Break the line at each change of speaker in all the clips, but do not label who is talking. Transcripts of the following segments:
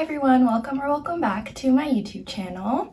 Hi everyone, welcome back to my YouTube channel.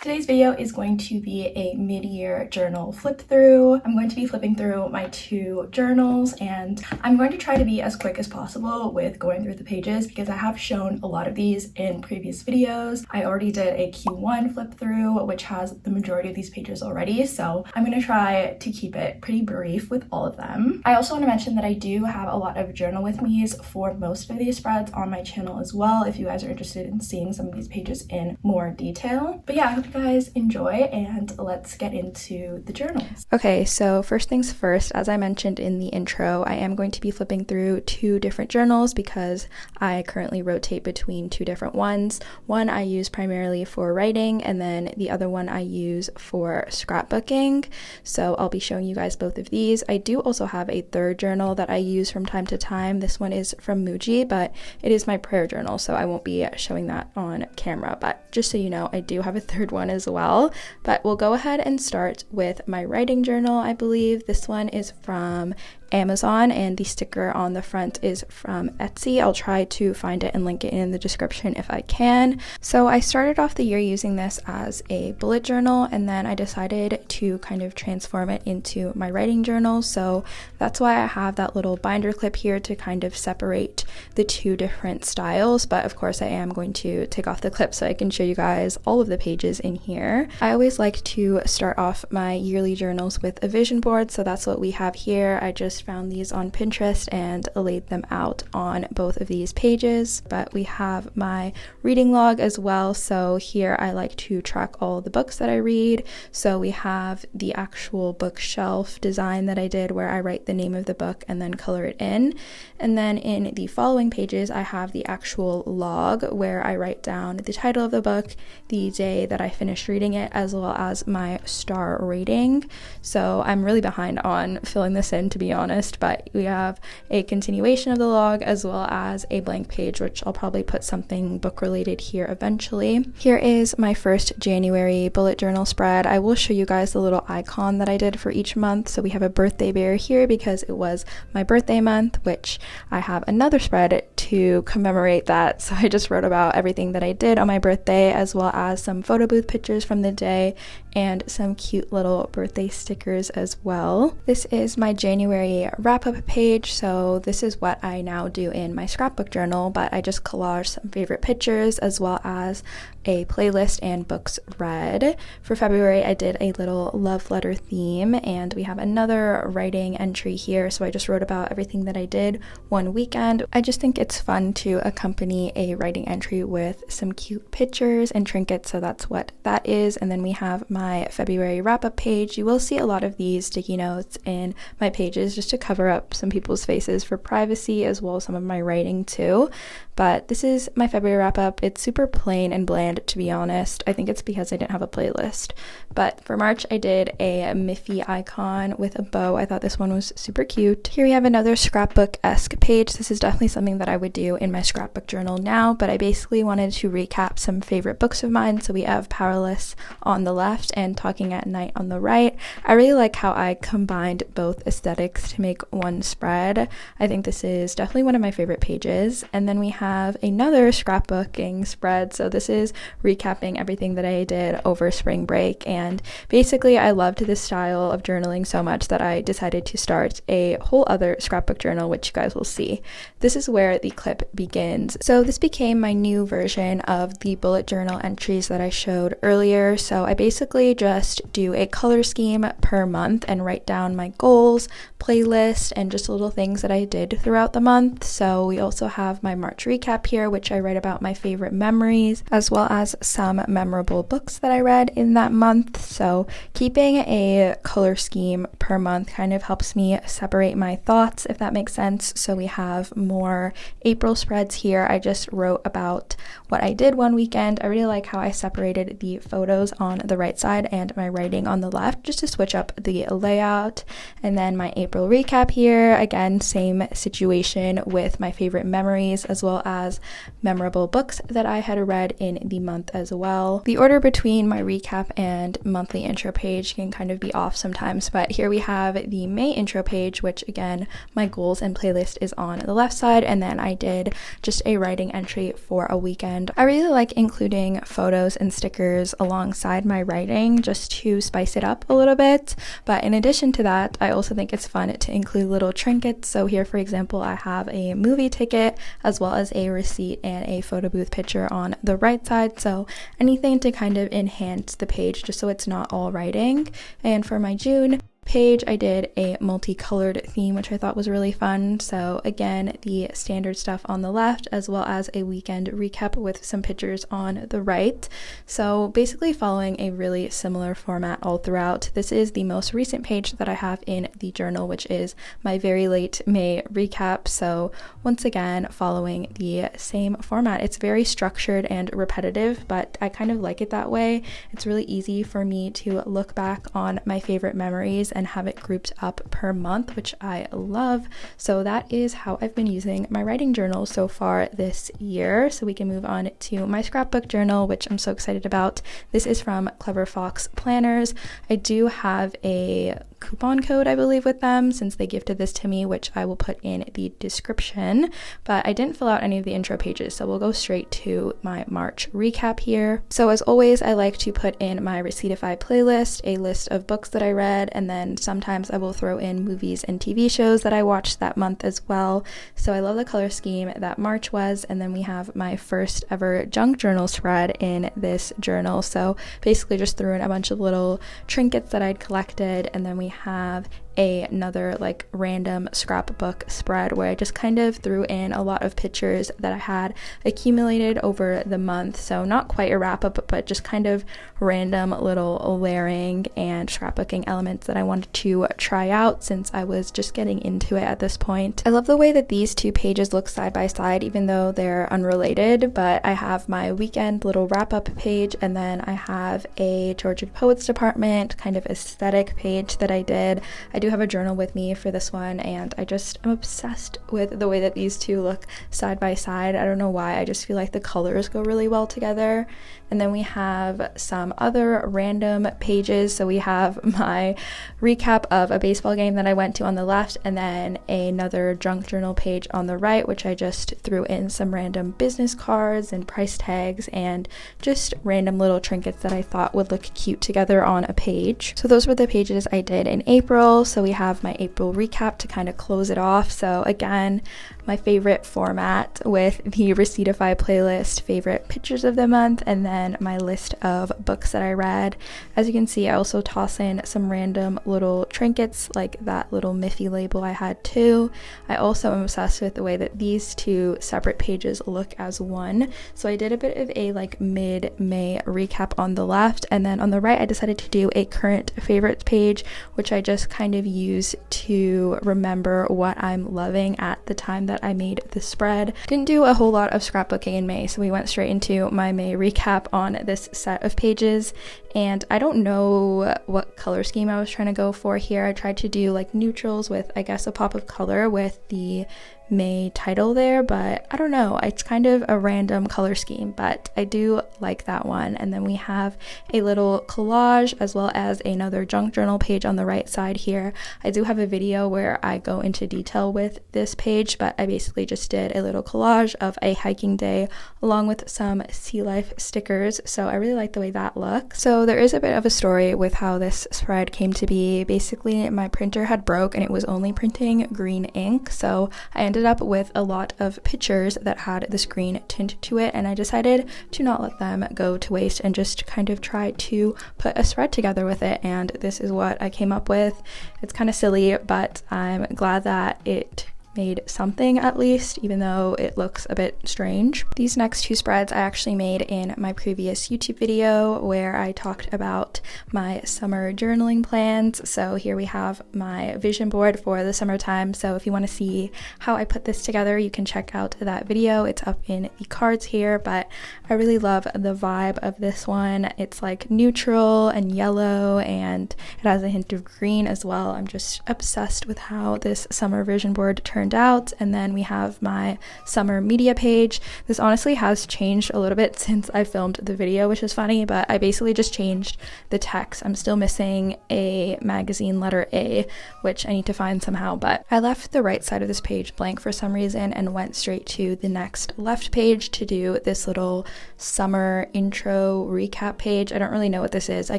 Today's video is going to be a mid-year journal flip through. I'm going to be flipping through my two journals and I'm going to try to be as quick as possible with going through the pages because I have shown a lot of these in previous videos. I already did a Q1 flip through which has the majority of these pages already, so I'm going to try to keep it pretty brief with all of them. I also want to mention that I do have a lot of journal with me's for most of these spreads on my channel as well if you guys are interested in seeing some of these pages in more detail. But yeah, I hope you guys enjoy and let's get into the journals. Okay, so first things first, as I mentioned in the intro, I am going to be flipping through two different journals because I currently rotate between two different ones. One I use primarily for writing and then the other one I use for scrapbooking. So I'll be showing you guys both of these. I do also have a third journal that I use from time to time. This one is from Muji, but it is my prayer journal, so I won't be showing that on camera. But just so you know, I do have a third one as well. But we'll go ahead and start with my writing journal. I believe this one is from Amazon and the sticker on the front is from Etsy. I'll try to find it and link it in the description if I can. So I started off the year using this as a bullet journal and then I decided to kind of transform it into my writing journal. So that's why I have that little binder clip here to kind of separate the two different styles. But of course I am going to take off the clip so I can show you guys all of the pages in here. I always like to start off my yearly journals with a vision board. So that's what we have here. I just found these on Pinterest and laid them out on both of these pages. But we have my reading log as well. So here I like to track all the books that I read. So we have the actual bookshelf design that I did where I write the name of the book and then color it in. And then in the following pages, I have the actual log where I write down the title of the book, the day that I finished reading it, as well as my star rating. So I'm really behind on filling this in, to be honest, but we have a continuation of the log as well as a blank page, which I'll probably put something book related here eventually. Here is my first January bullet journal spread. I will show you guys the little icon that I did for each month. So we have a birthday bear here because it was my birthday month, which I have another spread to commemorate that. So I just wrote about everything that I did on my birthday as well as some photo booth pictures from the day and some cute little birthday stickers as well. This is my January wrap-up page. So this is what I now do in my scrapbook journal, but I just collage some favorite pictures as well as a playlist and books read. For February, I did a little love letter theme and we have another writing entry here. So I just wrote about everything that I did one weekend. I just think it's fun to accompany a writing entry with some cute pictures and trinkets. So that's what that is. And then we have my February wrap-up page. You will see a lot of these sticky notes in my pages just to cover up some people's faces for privacy as well as some of my writing too. But this is my February wrap-up. It's super plain and bland, to be honest. I think it's because I didn't have a playlist. But for March, I did a Miffy icon with a bow. I thought this one was super cute. Here we have another scrapbook-esque page. This is definitely something that I would do in my scrapbook journal now, but I basically wanted to recap some favorite books of mine. So we have Powerless on the left and Talking at Night on the right. I really like how I combined both aesthetics to make one spread. I think this is definitely one of my favorite pages. And then we have another scrapbooking spread. So this is recapping everything that I did over spring break. And basically I loved this style of journaling so much that I decided to start a whole other scrapbook journal, which you guys will see. This is where the clip begins. So this became my new version of the bullet journal entries that I showed earlier. So I basically just do a color scheme per month and write down my goals, playlist, and just little things that I did throughout the month. So we also have my March recap here, which I write about my favorite memories, as well as some memorable books that I read in that month. So keeping a color scheme per month kind of helps me separate my thoughts, if that makes sense. So we have more April spreads here. I just wrote about what I did one weekend. I really like how I separated the photos on the right side side and my writing on the left, just to switch up the layout. And then my April recap here, again, same situation with my favorite memories as well as memorable books that I had read in the month as well. The order between my recap and monthly intro page can kind of be off sometimes, but here we have the May intro page, which again, my goals and playlist is on the left side, and then I did just a writing entry for a weekend. I really like including photos and stickers alongside my writing just to spice it up a little bit, but in addition to that, I also think it's fun to include little trinkets. So here, for example, I have a movie ticket as well as a receipt and a photo booth picture on the right side, so anything to kind of enhance the page just so it's not all writing. And for my June page, I did a multicolored theme, which I thought was really fun. So again, the standard stuff on the left as well as a weekend recap with some pictures on the right. So basically following a really similar format all throughout. This is the most recent page that I have in the journal, which is my very late May recap. So once again, following the same format. It's very structured and repetitive, but I kind of like it that way. It's really easy for me to look back on my favorite memories and have it grouped up per month, which I love. So that is how I've been using my writing journal so far this year. So we can move on to my scrapbook journal, which I'm so excited about. This is from Clever Fox Planners. I do have a coupon code, I believe, with them since they gifted this to me, which I will put in the description, but I didn't fill out any of the intro pages, so we'll go straight to my March recap here. So as always, I like to put in my Receiptify playlist, a list of books that I read, and then sometimes I will throw in movies and TV shows that I watched that month as well. So I love the color scheme that March was, and then we have my first ever junk journal spread in this journal. So basically just threw in a bunch of little trinkets that I'd collected, and then we have another like random scrapbook spread where I just kind of threw in a lot of pictures that I had accumulated over the month. So not quite a wrap up, but just kind of random little layering and scrapbooking elements that I wanted to try out since I was just getting into it at this point. I love the way that these two pages look side by side, even though they're unrelated, but I have my weekend little wrap up page, and then I have a Georgia Poets Department kind of aesthetic page that I did. I do have a journal with me for this one, and I just am obsessed with the way that these two look side by side. I don't know why, I just feel like the colors go really well together. And then we have some other random pages. So we have my recap of a baseball game that I went to on the left, and then another junk journal page on the right, which I just threw in some random business cards and price tags and just random little trinkets that I thought would look cute together on a page. So those were the pages I did in April. So we have my April recap to kind of close it off. So again, my favorite format with the Receiptify playlist, favorite pictures of the month, and then my list of books that I read. As you can see, I also toss in some random little trinkets like that little Miffy label I had too. I also am obsessed with the way that these two separate pages look as one. So I did a bit of a like mid-May recap on the left, and then on the right I decided to do a current favorites page, which I just kind of use to remember what I'm loving at the time that I made the spread. Didn't do a whole lot of scrapbooking in May, so we went straight into my May recap on this set of pages. And I don't know what color scheme I was trying to go for here. I tried to do like neutrals with, I guess, a pop of color with the May title there, but I don't know, it's kind of a random color scheme, but I do like that one. And then we have a little collage as well as another junk journal page on the right side here. I do have a video where I go into detail with this page, but I basically just did a little collage of a hiking day along with some sea life stickers, so I really like the way that looks. So there is a bit of a story with how this spread came to be. Basically, my printer had broke and it was only printing green ink, so I ended up with a lot of pictures that had this green tint to it, and I decided to not let them go to waste and just kind of try to put a spread together with it, and this is what I came up with. It's kind of silly, but I'm glad that it made something at least, even though it looks a bit strange. These next two spreads I actually made in my previous YouTube video where I talked about my summer journaling plans. So here we have my vision board for the summertime. So if you want to see how I put this together, you can check out that video. It's up in the cards here, but I really love the vibe of this one. It's like neutral and yellow, and it has a hint of green as well. I'm just obsessed with how this summer vision board turned out. And then we have my summer media page. This honestly has changed a little bit since I filmed the video, which is funny, but I basically just changed the text. I'm still missing a magazine letter A, which I need to find somehow, but I left the right side of this page blank for some reason and went straight to the next left page to do this little summer intro recap page. I don't really know what this is. I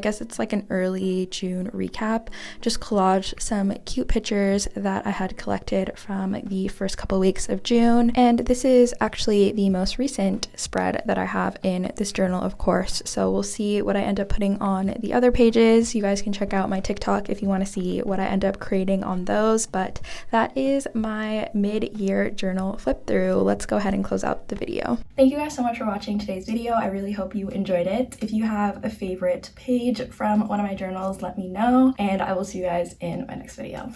guess it's like an early June recap. Just collaged some cute pictures that I had collected from the first couple weeks of June. And this is actually the most recent spread that I have in this journal, of course. So we'll see what I end up putting on the other pages. You guys can check out my TikTok if you want to see what I end up creating on those. But that is my mid-year journal flip through. Let's go ahead and close out the video. Thank you guys so much for watching today's video. I really hope you enjoyed it. If you have a favorite page from one of my journals, let me know, and I will see you guys in my next video.